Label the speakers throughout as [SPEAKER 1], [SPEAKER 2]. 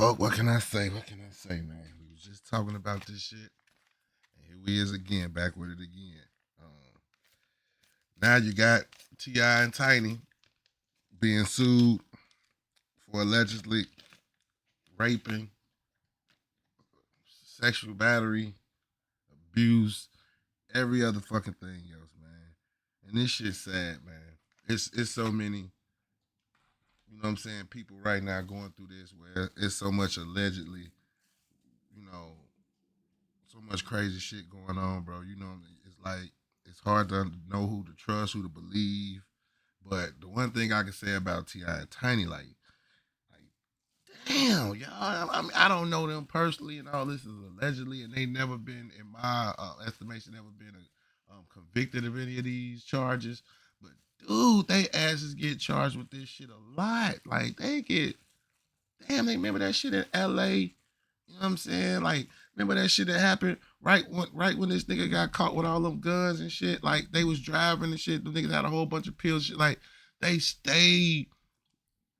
[SPEAKER 1] folk. What can I say? What can I say, man? We was just talking about this shit, and here we is again, back with it again. Now you got Ti and Tiny being sued for allegedly raping, sexual battery, abuse, every other fucking thing else, man. And this shit's sad, man. It's so many. You know what I'm saying? People right now going through this where it's so much allegedly, you know, so much crazy shit going on, bro. You know, it's like it's hard to know who to trust, who to believe. But the one thing I can say about Ti and Tiny, like, damn, y'all. I mean, I don't know them personally, and all this is allegedly, and they never been, in my estimation, never been convicted of any of these charges. But dude, they asses get charged with this shit a lot. Like they get, damn, they remember that shit in L.A. You know what I'm saying? Like, remember that shit that happened right when this nigga got caught with all them guns and shit? Like, they was driving and shit. The niggas had a whole bunch of pills. Shit. Like, they stayed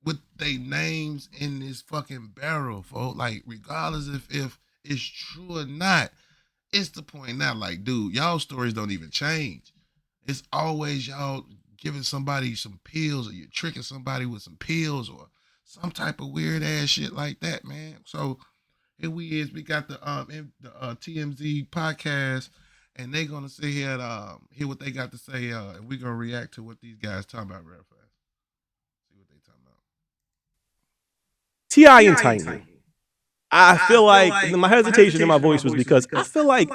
[SPEAKER 1] with their names in this fucking barrel, folks. Like, regardless if it's true or not, it's the point now. Like, dude, y'all stories don't even change. It's always y'all giving somebody some pills, or you're tricking somebody with some pills, or some type of weird ass shit like that, man. So here we got the TMZ podcast, and they gonna sit here and hear what they got to say, and we gonna react to what these guys talking about real fast. See what they talking about.
[SPEAKER 2] Ti and Tiny. I feel like my hesitation in my voice was because I feel like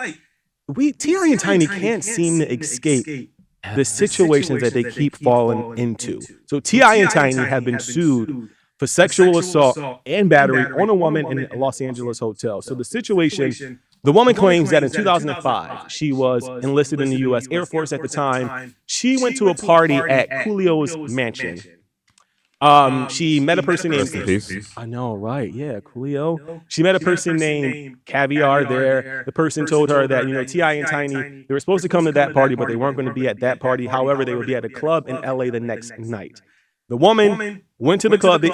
[SPEAKER 2] Ti and Tiny can't seem to escape the situations that they keep falling into. So Ti and Tiny have been sued for sexual assault and battery on a woman in a Los Angeles hotel. So the situation, the woman claims that in 2005, she was enlisted in the U.S. Air Force at the time. She went to a party at Coolio's mansion. She met a person named I know, right? Yeah, Coolio. She met a person named Caviar there. The person told her that, Ti and Tiny, they were supposed to come to that party, but they weren't going to be at that party. However, they would be at a club in LA the next night. The woman went to the club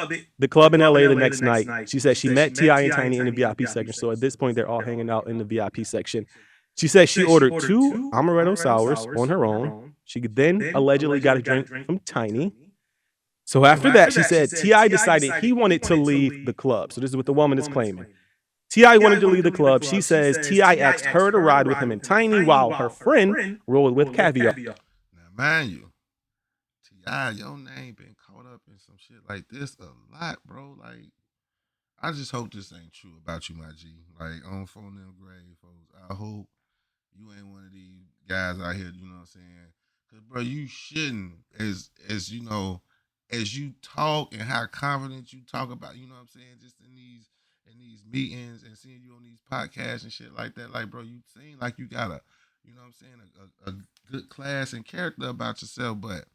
[SPEAKER 2] in LA the next night. She said she met Ti and Tiny in the VIP section. So at this point, they're all hanging out in the VIP section. She said she ordered 2 amaretto sours on her own. She then allegedly got a drink from Tiny. So after that, she said Ti decided he wanted to leave the club. So this is what the woman is claiming. Ti wanted to leave the club. She says Ti asked her to ride with him and Tiny while her friend rolled with Caviar.
[SPEAKER 1] Now, mind you, Ti, your name been caught up in some shit like this a lot, bro. Like, I just hope this ain't true about you, my G. Like, on phone them grave, folks. I hope you ain't one of these guys out here, you know what I'm saying? Because, bro, you shouldn't, as you know, as you talk and how confident you talk about, you know what I'm saying, just in these meetings and seeing you on these podcasts and shit like that, like, bro, you seem like you got you know what I'm saying, a good class and character about yourself, but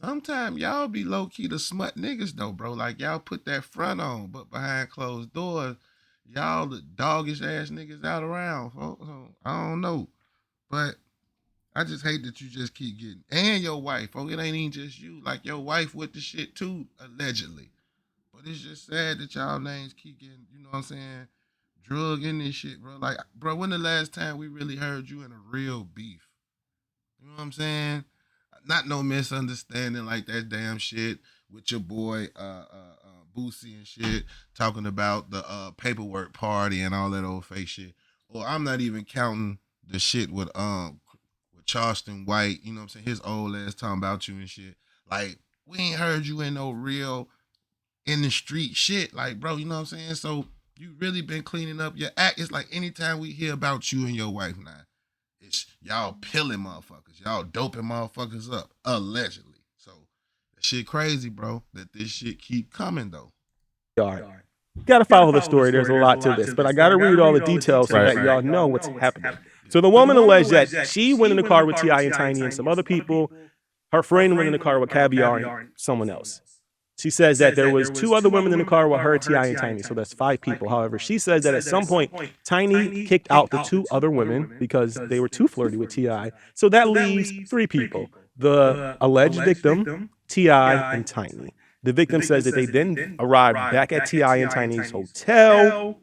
[SPEAKER 1] sometimes y'all be low-key the smut niggas though, bro. Like, y'all put that front on, but behind closed doors, y'all the doggish ass niggas out around, folks. So, I don't know, but I just hate that you just keep getting, and your wife, oh, it ain't even just you, like your wife with the shit too, allegedly. But it's just sad that y'all names keep getting, you know what I'm saying, drug in this shit, bro. Like, bro, when the last time we really heard you in a real beef? You know what I'm saying? Not no misunderstanding like that damn shit with your boy Boosie and shit, talking about the paperwork party and all that old fake shit. Or I'm not even counting the shit with Charleston White, you know what I'm saying, his old ass talking about you and shit. Like, we ain't heard you in no real in the street shit. Like, bro, you know what I'm saying? So you really been cleaning up your act. It's like anytime we hear about you and your wife now, it's y'all pilling motherfuckers. Y'all doping motherfuckers up, allegedly. So that shit crazy, bro, that this shit keep coming though.
[SPEAKER 2] Gotta follow the story. There's a lot to this, but I gotta read all the details so that y'all know what's happening. So the woman alleged that she went in the car with Ti and Tiny and some other people. Her friend went in the car with Caviar and someone else. She says that there was 2 other women in the car with her, Ti and Tiny, so that's 5 people. However, she says that at some point, Tiny kicked out the 2 other women because they were too flirty with Ti. So that leaves 3 people: the alleged victim, Ti, and Tiny. The victim says that they then arrived back at T.I. and Tiny's hotel,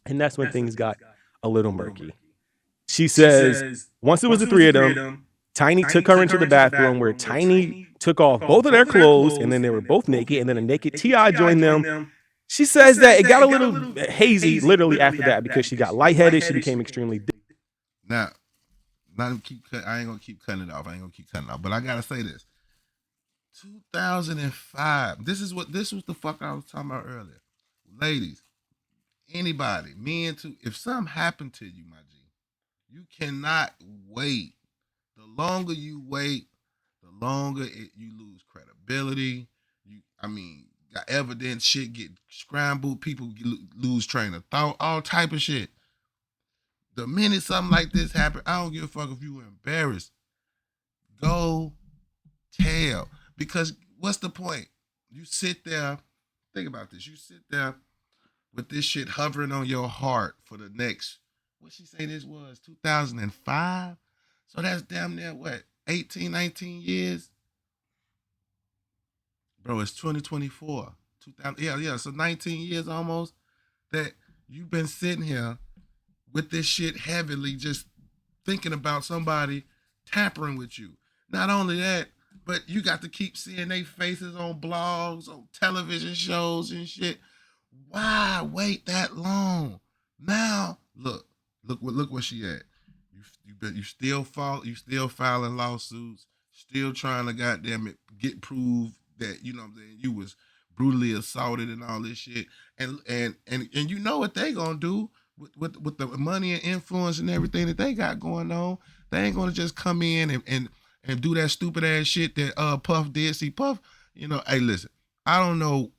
[SPEAKER 2] and that's when things got a little murky. She says once it was the three of them, Tiny took her into the bathroom where Tiny took off both of their clothes, and then they were both naked, and then a naked T.I. joined them. She says that it got a little hazy literally after that because she got lightheaded. She became extremely
[SPEAKER 1] Now, I ain't gonna keep cutting it off. But I gotta say this. 2005. This was the fuck I was talking about earlier. Ladies, anybody, men too, if something happened to you, my G, you cannot wait. The longer you wait, the longer you lose credibility. Got evidence, shit get scrambled, people lose train of thought, all type of shit. The minute something like this happened, I don't give a fuck if you were embarrassed. Go tell. Because what's the point? You sit there, think about this. You sit there with this shit hovering on your heart for the next, what she say this was, 2005? So that's damn near what, 18, 19 years? Bro, it's 2024. 2000, yeah, so 19 years almost that you've been sitting here with this shit heavily just thinking about somebody tampering with you. Not only that, but you got to keep seeing their faces on blogs, on television shows and shit. Why wait that long? Now, look where she at. You still filing lawsuits, still trying to goddamn it get proved that, you know what I'm saying, you was brutally assaulted and all this shit. And you know what they gonna do with the money and influence and everything that they got going on. They ain't gonna just come in and do that stupid ass shit that Puff did. See, Puff, hey, listen, I don't know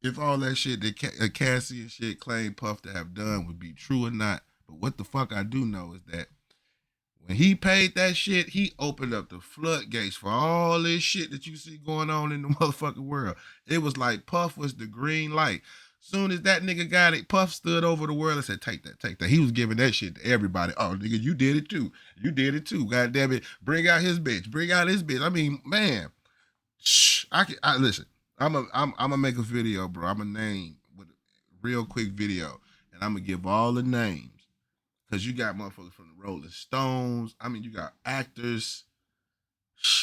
[SPEAKER 1] if all that shit that Cassie and shit claimed Puff to have done would be true or not. But what the fuck I do know is that when he paid that shit, he opened up the floodgates for all this shit that you see going on in the motherfucking world. It was like Puff was the green light. Soon as that nigga got it, Puff stood over the world and said, take that. He was giving that shit to everybody. Oh, nigga, you did it too. God damn it. Bring out his bitch. I mean, man. Shh. Listen. I'm gonna make a video, bro. I'm gonna name with a real quick video, and I'm gonna give all the names. Cause you got motherfuckers from the Rolling Stones. I mean, you got actors,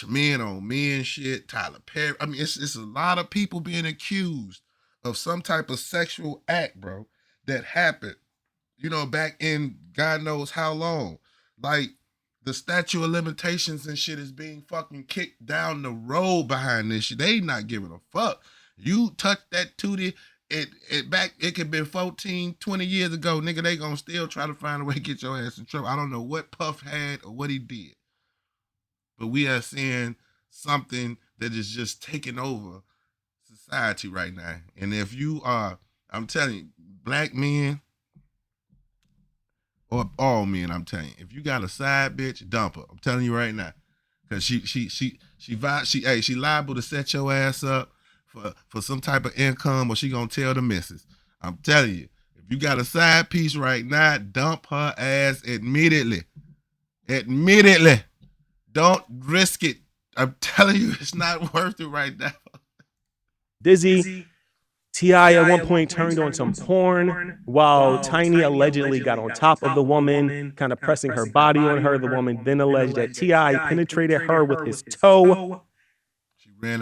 [SPEAKER 1] men on men shit, Tyler Perry. I mean, it's a lot of people being accused of some type of sexual act, bro, that happened, back in God knows how long. Like, the statute of limitations and shit is being fucking kicked down the road behind this shit. They not giving a fuck. You touch that tootie, it could be 14, 20 years ago, nigga, they gonna still try to find a way to get your ass in trouble. I don't know what Puff had or what he did, but we are seeing something that is just taking over society right now. And if you are, I'm telling you, black men or all men, I'm telling you, if you got a side bitch, dump her. I'm telling you right now, because she liable to set your ass up for some type of income, or she gonna tell the missus. I'm telling you, if you got a side piece right now, dump her ass immediately. Don't risk it. I'm telling you, it's not worth it right now.
[SPEAKER 2] dizzy. T.I. at one point turned on some porn while Tiny allegedly got on top of the woman, kind of pressing her body on her. The woman then alleged that T.I. penetrated her with his toe.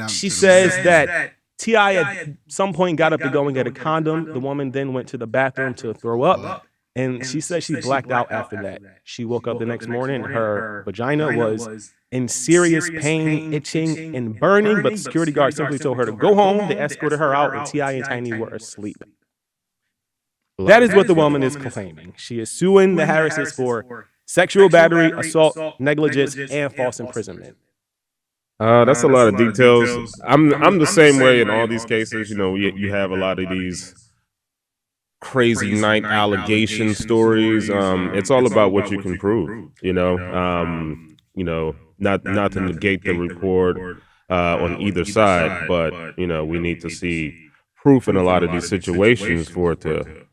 [SPEAKER 2] She says that T.I. at some point got up to go and get a condom. The woman then went to the bathroom to throw up, and she said she blacked out after that. She woke up the next morning and her vagina was in serious pain, itching, and burning, but the security guard simply told her to go home. They escorted her out, and T.I. and Tiny were asleep. That is what the woman is claiming. She is suing the Harrises for sexual battery, assault, negligence, and false imprisonment.
[SPEAKER 3] That's a lot of details. I'm the same way in all these cases. You have a lot of these crazy night allegation stories. It's all about what you can prove. Not to negate the report on either side, but we need to see proof in a lot of these situations for it to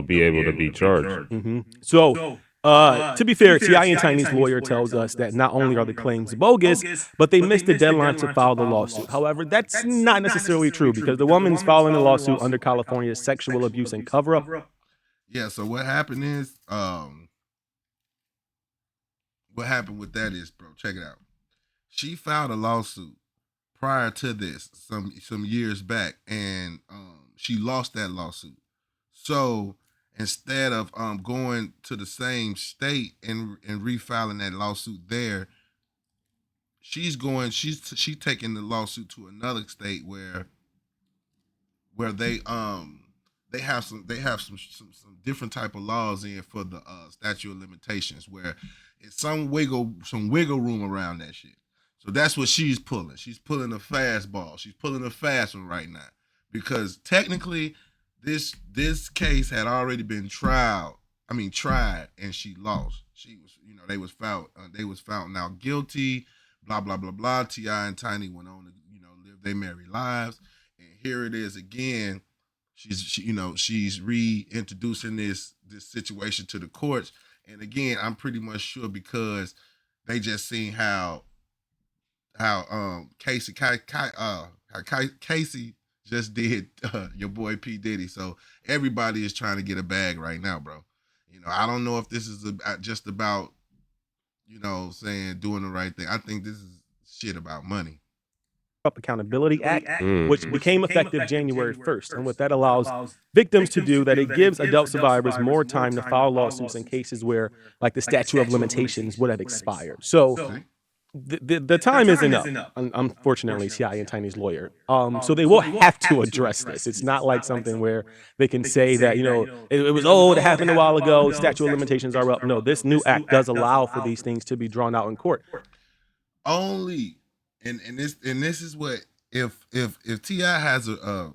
[SPEAKER 3] be able to be charged.
[SPEAKER 2] Mm-hmm. So To be fair, T.I. and Tiny's lawyer tells us that not only are the claims bogus, but they missed the deadline to file the lawsuit. However, that's not necessarily true because the woman's filing the lawsuit under California's sexual abuse and cover-up.
[SPEAKER 1] Yeah, so what happened is, what happened with that is, bro, check it out. She filed a lawsuit prior to this some years back, and she lost that lawsuit. So instead of going to the same state and refiling that lawsuit there, she's taking the lawsuit to another state where they have some different type of laws in for the statute of limitations, where it's some wiggle room around that shit. So that's what she's pulling. She's pulling a fastball. She's pulling a fast one right now, because technically this case had already been tried, and she lost. She was, they was found now guilty, blah blah blah blah. T.I. and Tiny went on to, live their merry lives, and here it is again. She's reintroducing this situation to the courts, and again, I'm pretty much sure because they just seen how Casey just did your boy P. Diddy. So everybody is trying to get a bag right now, bro. I don't know if this is just about, saying doing the right thing. I think this is shit about money.
[SPEAKER 2] Accountability Act, which became effective January 1st. And what that allows victims to do, that it gives adult survivors more time to file lawsuits in cases where, like, the statute of limitations would have expired. So the time isn't up, unfortunately, T.I. and Tiny's lawyer. So they will have to address this. It's not like something where they can say that, it was old, it happened a while ago, statute of limitations are up. No, this new act does allow for these things to be drawn out in court.
[SPEAKER 1] Only, and this is what, if T.I. has a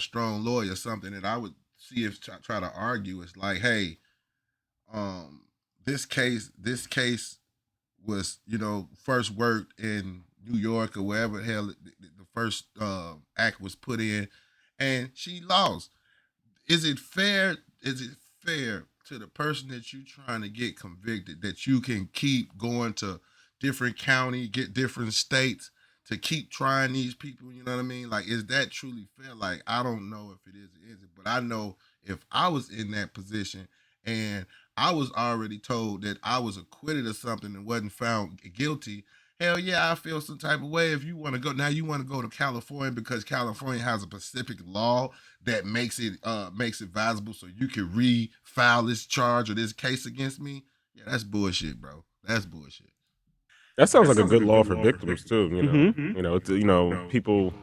[SPEAKER 1] strong lawyer or something that I would see if try to argue, it's like, hey, this case was, first worked in New York or wherever the hell the first act was put in, and she lost. Is it fair to the person that you're trying to get convicted that you can keep going to different county, get different states to keep trying these people? You know what I mean? Like, is that truly fair? Like, I don't know if it is or isn't, but I know if I was in that position and I was already told that I was acquitted of something and wasn't found guilty, hell yeah, I feel some type of way. If you want to go, now you want to go to California because California has a specific law that makes it advisable so you can refile this charge or this case against me. Yeah, that's bullshit, bro. That's bullshit.
[SPEAKER 3] That sounds like a good law for victims too. People,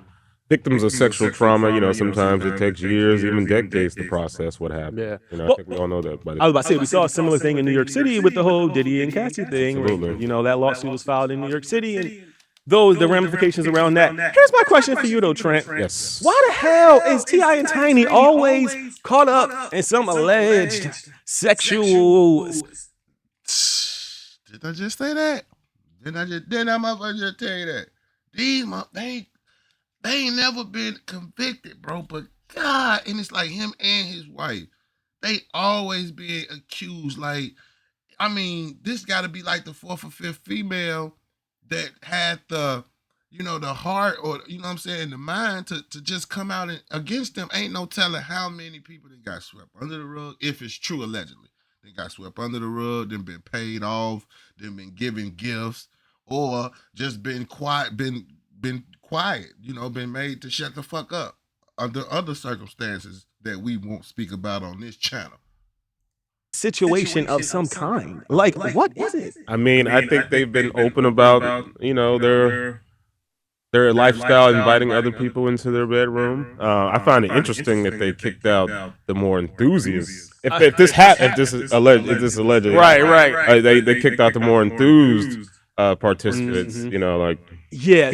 [SPEAKER 3] victims of sexual trauma. Sometimes it takes years, even decades, to process what happened.
[SPEAKER 2] Yeah.
[SPEAKER 3] I think we all know that. But
[SPEAKER 2] I was about to say, we saw a similar thing in New York City with the whole Diddy and Cassie thing.
[SPEAKER 3] Absolutely.
[SPEAKER 2] Where, that lawsuit was filed in New York City, and the ramifications around that. Here's my question for you, though, Trent.
[SPEAKER 3] Yes.
[SPEAKER 2] Why the hell is T.I. and Tiny always caught up in some alleged sexual?
[SPEAKER 1] Did I just say that? Didn't I motherfucker just tell you that? They ain't never been convicted, bro. But God, and it's like him and his wife, they always being accused. Like, this got to be like the fourth or fifth female that had the heart, or the mind to just come out against them. Ain't no telling how many people that got swept under the rug, if it's true, allegedly. They got swept under the rug, then been paid off, then been given gifts, or just been quiet, been made to shut the fuck up under other circumstances that we won't speak about on this channel.
[SPEAKER 2] Situation of some kind. Like, what is it?
[SPEAKER 3] I think they've been open about, their lifestyle, inviting other people into their bedroom. I find it interesting that they kicked out the more enthusiasts. If this is allegedly
[SPEAKER 2] right.
[SPEAKER 3] They kicked out the more enthused participants.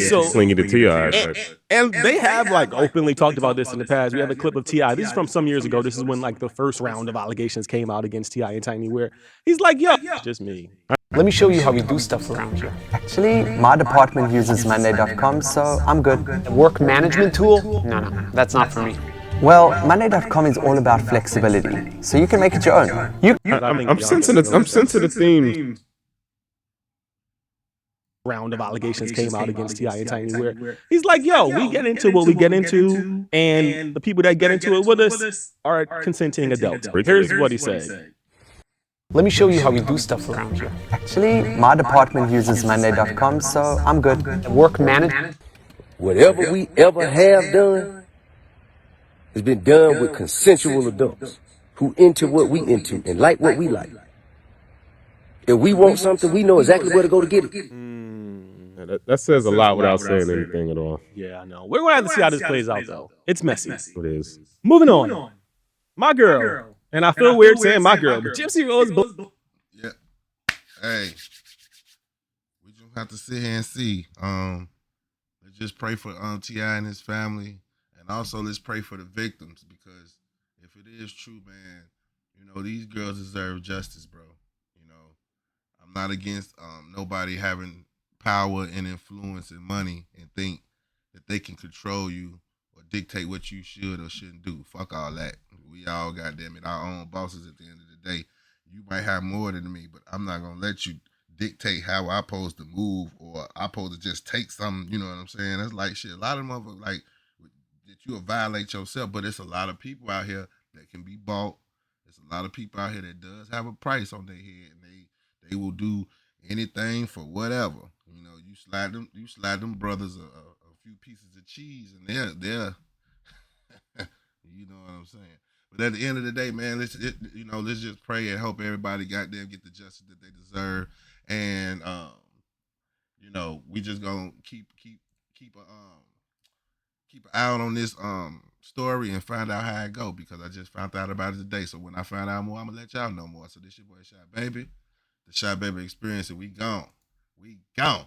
[SPEAKER 2] So
[SPEAKER 3] slinging the T.I.
[SPEAKER 2] And they have openly talked about this in the past. We have a clip of T.I. This is from some years ago. This is when the first round of allegations came out against T.I. and Tiny, where he's like, "Yo, it's just me."
[SPEAKER 4] Let me show you how we do stuff around here. Actually, my department uses Monday.com, so I'm good.
[SPEAKER 5] A work management tool? No, that's not for me.
[SPEAKER 4] Well, Monday.com is all about flexibility, so you can make it your own.
[SPEAKER 3] I'm sensing the theme.
[SPEAKER 2] Round of allegations came out against T.I. and Tiny where he's like, yo, we get into what we get into, and the people that get into it with us are consenting adults. Here's what he said.
[SPEAKER 4] Let me show you how we do stuff around here. Actually, my department uses Monday.com, so I'm good. Work management.
[SPEAKER 5] Whatever we ever have done has been done with consensual adults who into what we into and like what we like. If we want something, we know exactly where to go to get it.
[SPEAKER 3] Yeah, that says a lot without saying anything at all.
[SPEAKER 2] Yeah, I know. We're going to have to see how this plays out, though. It's messy.
[SPEAKER 3] It is.
[SPEAKER 2] Moving on. My girl. And I feel weird saying my girl, but Gypsy Rose.
[SPEAKER 1] Yeah. Hey, we just have to sit here and see. Let's just pray for T.I. and his family, and also let's pray for the victims, because if it is true, man, you know, these girls deserve justice, bro. You know, I'm not against nobody having power and influence and money and think that they can control you or dictate what you should or shouldn't do. Fuck all that. We all, goddamn it, our own bosses at the end of the day. You might have more than me, but I'm not gonna let you dictate how I'm supposed to move, or I'm supposed to just take something, you know what I'm saying? That's like shit. A lot of motherfuckers like that you'll violate yourself, but it's a lot of people out here that can be bought. There's a lot of people out here that does have a price on their head, and they will do anything for whatever. You know, you slide them brothers a few pieces of cheese, and they're you know what I'm saying. But at the end of the day, man, let's just pray and hope everybody goddamn get the justice that they deserve. And you know, we just gonna keep an eye out on this story and find out how it go, because I just found out about it today. So when I find out more, I'm gonna let y'all know more. So this your boy Shot Baby, the Shot Baby Experience, and we gone. Gone.